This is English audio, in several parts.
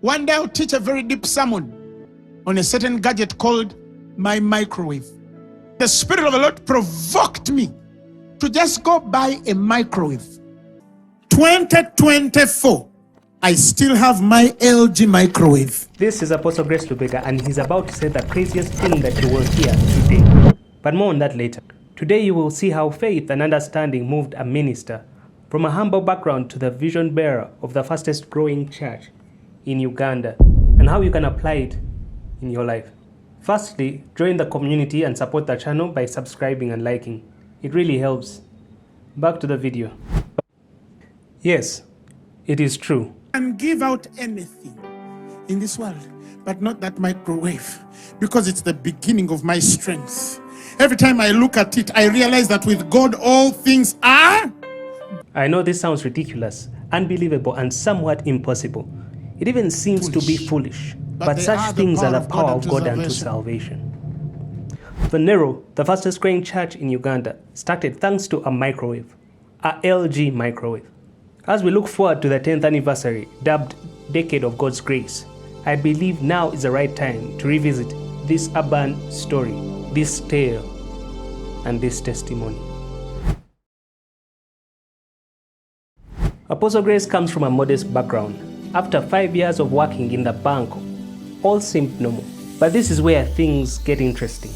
One day I'll teach a very deep sermon on a certain gadget called my microwave. The Spirit of the Lord provoked me to just go buy a microwave. 2024, I still have my LG microwave. This is Apostle Grace Lubega, and he's about to say the craziest thing that you will hear today. But more on that later. Today you will see how faith and understanding moved a minister from a humble background to the vision bearer of the fastest growing church in Uganda, and how you can apply it in your life. Firstly, join the community and support the channel by subscribing and liking. It really helps. Back to the video. Yes, it is true. I can give out anything in this world, but not that microwave, because it's the beginning of my strength. Every time I look at it, I realize that with God, all things are. I know this sounds ridiculous, unbelievable, and somewhat impossible. It even seems to be foolish, but such things are the power of God unto salvation. Phaneroo, the fastest growing church in Uganda, started thanks to a microwave, a LG microwave. As we look forward to the 10th anniversary, dubbed Decade of God's Grace, I believe now is the right time to revisit this urban story, this tale, and this testimony. Apostle Grace comes from a modest background. After 5 years of working in the bank, all seemed normal. But this is where things get interesting.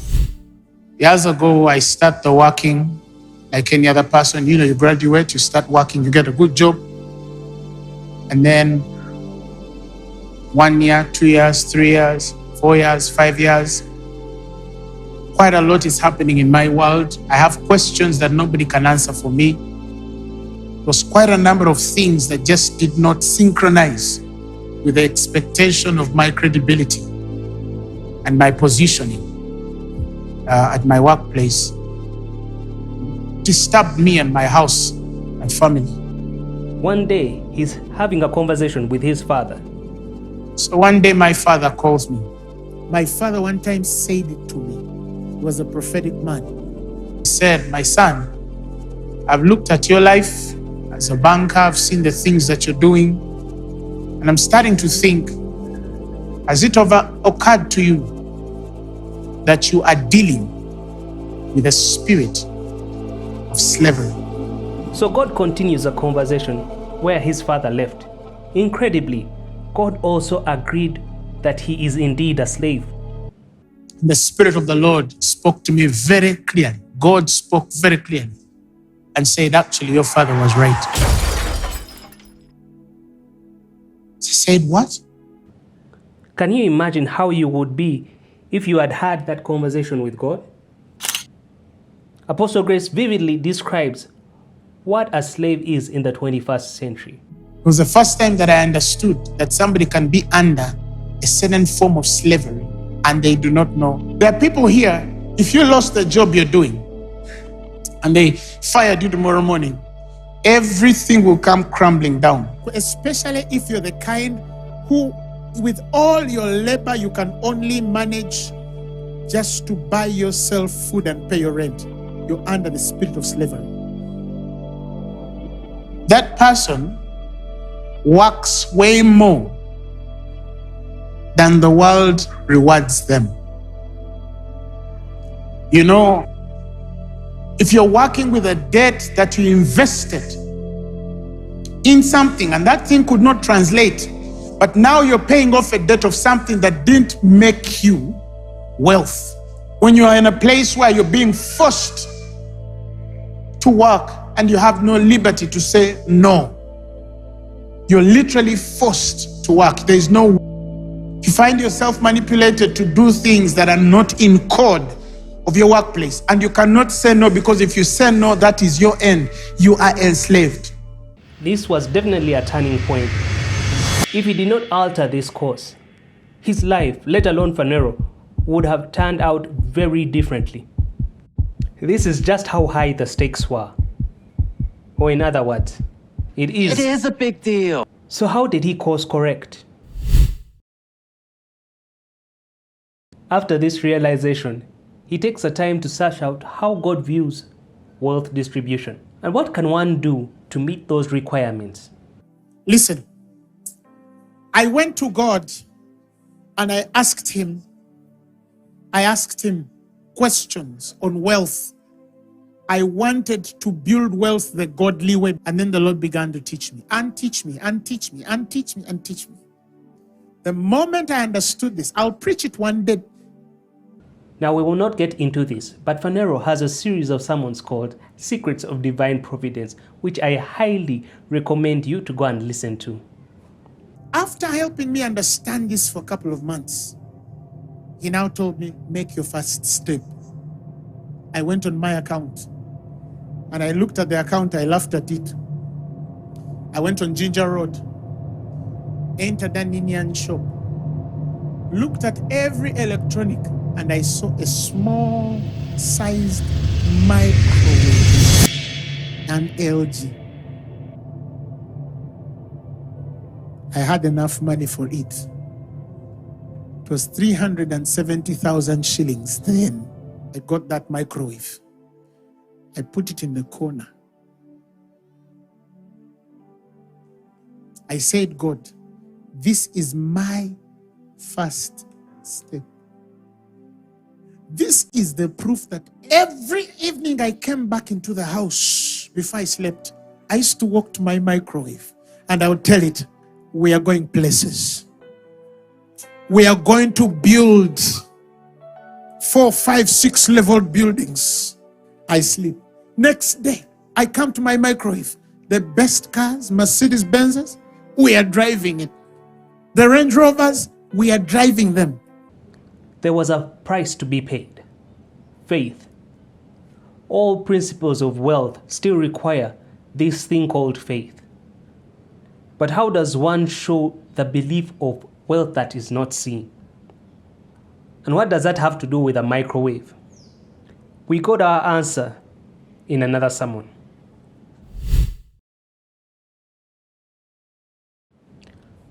Years ago, I started working like any other person. You know, you graduate, you start working, you get a good job. And then 1 year, 2 years, 3 years, 4 years, 5 years. Quite a lot is happening in my world. I have questions that nobody can answer for me. There was quite a number of things that just did not synchronize with the expectation of my credibility and my positioning at my workplace. Disturbed me and my house and family. One day, he's having a conversation with his father. So one day my father calls me. My father one time said it to me. He was a prophetic man. He said, "My son, I've looked at your life as a banker. I've seen the things that you're doing. And I'm starting to think, has it ever occurred to you that you are dealing with a spirit of slavery?" So God continues the conversation where his father left. Incredibly, God also agreed that he is indeed a slave. The Spirit of the Lord spoke to me very clearly. God spoke very clearly and said, "Actually, your father was right." He said, "What?" Can you imagine how you would be if you had had that conversation with God? Apostle Grace vividly describes what a slave is in the 21st century. It was the first time that I understood that somebody can be under a certain form of slavery and they do not know. There are people here, if you lost the job you're doing and they fired you tomorrow morning, everything will come crumbling down. Especially if you're the kind who, with all your labor, you can only manage just to buy yourself food and pay your rent. You're under the spirit of slavery. That person works way more than the world rewards them. You know, if you're working with a debt that you invested in something and that thing could not translate, but now you're paying off a debt of something that didn't make you wealth. When you are in a place where you're being forced to work and you have no liberty to say no, you're literally forced to work. There is no. You find yourself manipulated to do things that are not in code of your workplace, and you cannot say no, because if you say no, that is your end. You are enslaved. This was definitely a turning point. If he did not alter this course, his life, let alone Phaneroo, would have turned out very differently. This is just how high the stakes were. Or in other words, it is a big deal. So how did he course correct? After this realization, he takes the time to search out how God views wealth distribution and what can one do to meet those requirements. Listen, I went to God and I asked him questions on wealth. I wanted to build wealth the godly way. And then the Lord began to teach me and teach me and teach me and teach me and teach me. The moment I understood this, I'll preach it one day. Now we will not get into this, but Phaneroo has a series of sermons called Secrets of Divine Providence, which I highly recommend you to go and listen to. After helping me understand this for a couple of months, he now told me, make your first step. I went on my account and I looked at the account, I laughed at it. I went on Ginger Road, entered an Indian shop, looked at every electronic, and I saw a small sized microwave, an LG. I had enough money for it. It was 370,000 shillings then. I got that microwave. I put it in the corner. I said, God, this is my first step. This is the proof that every evening I came back into the house before I slept, I used to walk to my microwave and I would tell it, we are going places. We are going to build 4, 5, 6 leveled buildings. I sleep. Next day, I come to my microwave. The best cars, Mercedes Benzes, we are driving it. The Range Rovers, we are driving them. There was a price to be paid. Faith. All principles of wealth still require this thing called faith. But how does one show the belief of wealth that is not seen? And what does that have to do with a microwave? We got our answer in another sermon.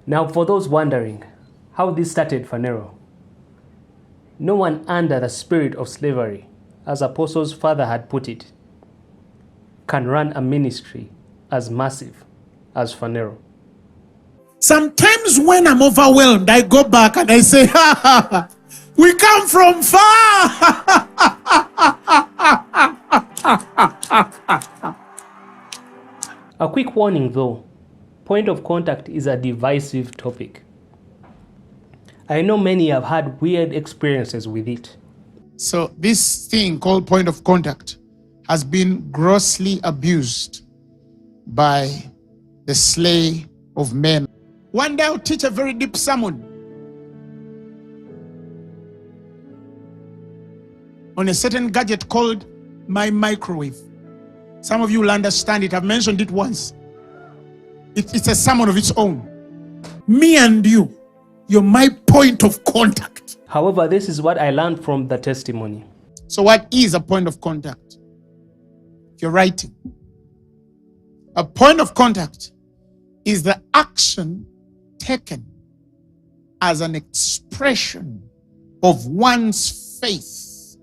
Now, for those wondering how this started Phaneroo, no one under the spirit of slavery, as Apostle's father had put it, can run a ministry as massive as Phaneroo. Sometimes when I'm overwhelmed, I go back and I say, ha, ha, ha, we come from far. A quick warning though, point of contact is a divisive topic. I know many have had weird experiences with it. So this thing called point of contact has been grossly abused by the slay of men. One day I'll teach a very deep sermon on a certain gadget called my microwave. Some of you will understand it. I've mentioned it once. It's a sermon of its own. Me and you're my point of contact. However, this is what I learned from the testimony. So what is a point of contact? If you're writing, a point of contact is the action taken as an expression of one's faith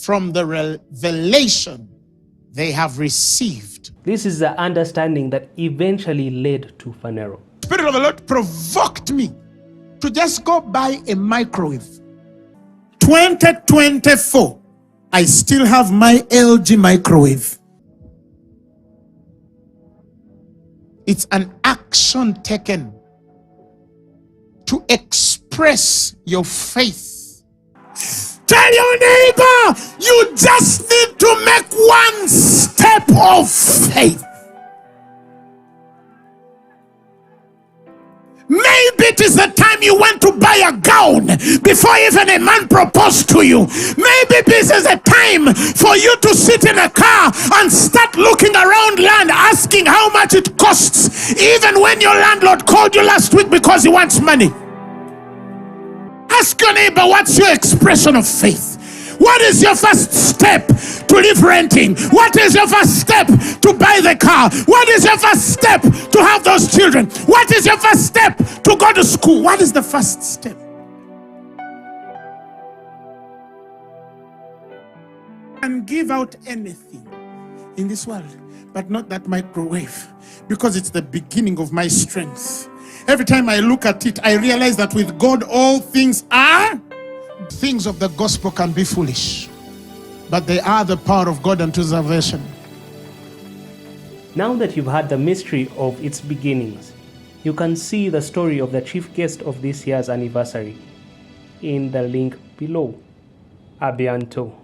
from the revelation they have received. This is the understanding that eventually led to Phaneroo. The Spirit of the Lord provoked me to just go buy a microwave. 2024, I still have my LG microwave. It's an action taken to express your faith. Tell your neighbor, you just need to make one step of faith. Maybe it is the time you went to buy a gown before even a man proposed to you. Maybe this is a time for you to sit in a car and start looking around land, asking how much it costs, even when your landlord called you last week because he wants money. Ask your neighbor, what's your expression of faith? What is your first step to leave renting? What is your first step to buy the car? What is your first step to have those children? What is your first step to go to school? What is the first step? And give out anything in this world, but not that microwave, because it's the beginning of my strength. Every time I look at it, I realize that with God, all things are. Things of the gospel can be foolish, but they are the power of God unto salvation. Now that you've had the mystery of its beginnings, you can see the story of the chief guest of this year's anniversary in the link below. A bientôt.